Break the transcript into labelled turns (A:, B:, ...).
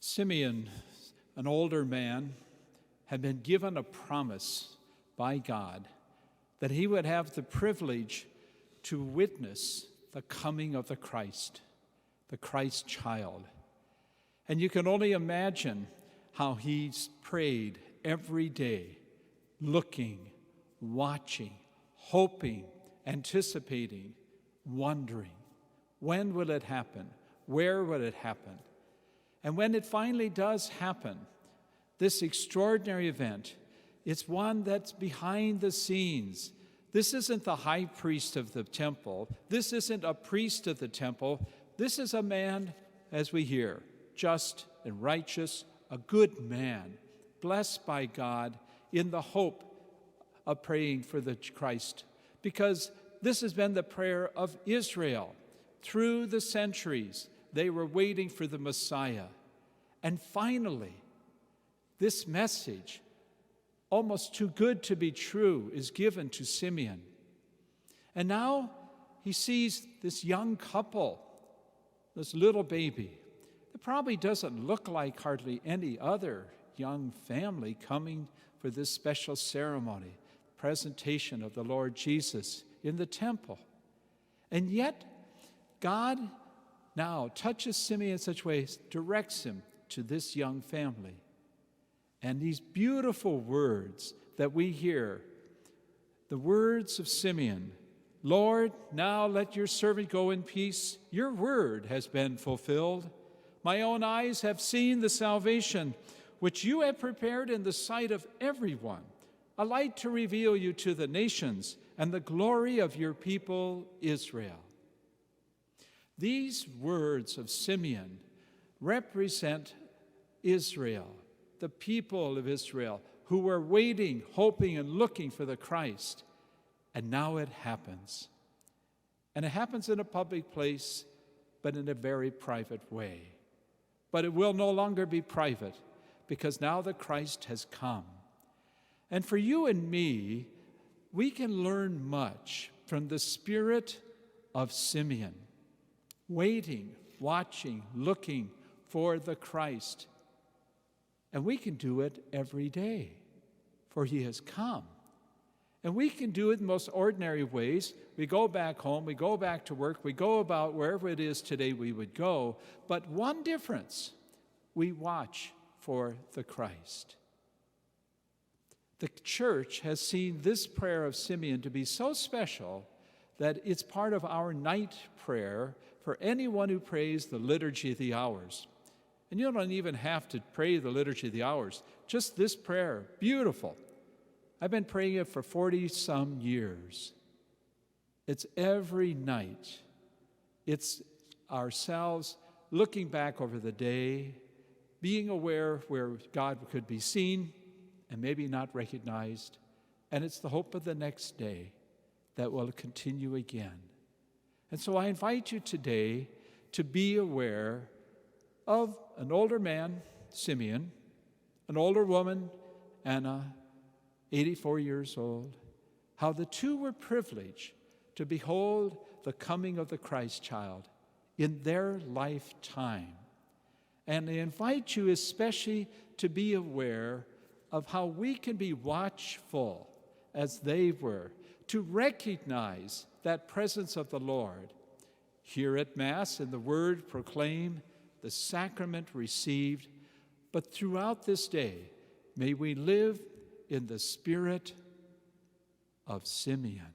A: Simeon, an older man, had been given a promise by God that he would have the privilege to witness the coming of the Christ child. And you can only imagine how he's prayed every day, looking, watching, hoping, anticipating, wondering, when will it happen? Where will it happen? And when it finally does happen, this extraordinary event, it's one that's behind the scenes. This isn't the high priest of the temple. This isn't a priest of the temple. This is a man, as we hear, just and righteous, a good man, blessed by God in the hope of praying for the Christ. Because this has been the prayer of Israel. Through the centuries, they were waiting for the Messiah. And finally, this message, almost too good to be true, is given to Simeon. And now he sees this young couple, this little baby. It probably doesn't look like hardly any other young family coming for this special ceremony, presentation of the Lord Jesus in the temple. And yet, God now touches Simeon in such ways, directs him to this young family. And these beautiful words that we hear, the words of Simeon, Lord, now let your servant go in peace. Your word has been fulfilled. My own eyes have seen the salvation which you have prepared in the sight of everyone, a light to reveal you to the nations and the glory of your people Israel. These words of Simeon represent Israel, the people of Israel, who were waiting, hoping, and looking for the Christ. And now it happens. And it happens in a public place, but in a very private way. But it will no longer be private, because now the Christ has come. And for you and me, we can learn much from the spirit of Simeon, waiting, watching, looking for the Christ. And we can do it every day, for he has come. And we can do it in the most ordinary ways. We go back home, we go back to work, we go about wherever it is today we would go. But one difference, we watch for the Christ. The church has seen this prayer of Simeon to be so special that it's part of our night prayer for anyone who prays the Liturgy of the Hours. And you don't even have to pray the Liturgy of the Hours. Just this prayer, beautiful. I've been praying it for 40-some years. It's every night. It's ourselves looking back over the day, being aware where God could be seen and maybe not recognized. And it's the hope of the next day that will continue again. And so I invite you today to be aware of an older man, Simeon, an older woman, Anna, 84 years old, how the two were privileged to behold the coming of the Christ child in their lifetime. And I invite you especially to be aware of how we can be watchful as they were, to recognize that presence of the Lord. Here at Mass, in the Word proclaimed, the sacrament received, but throughout this day, may we live in the spirit of Simeon.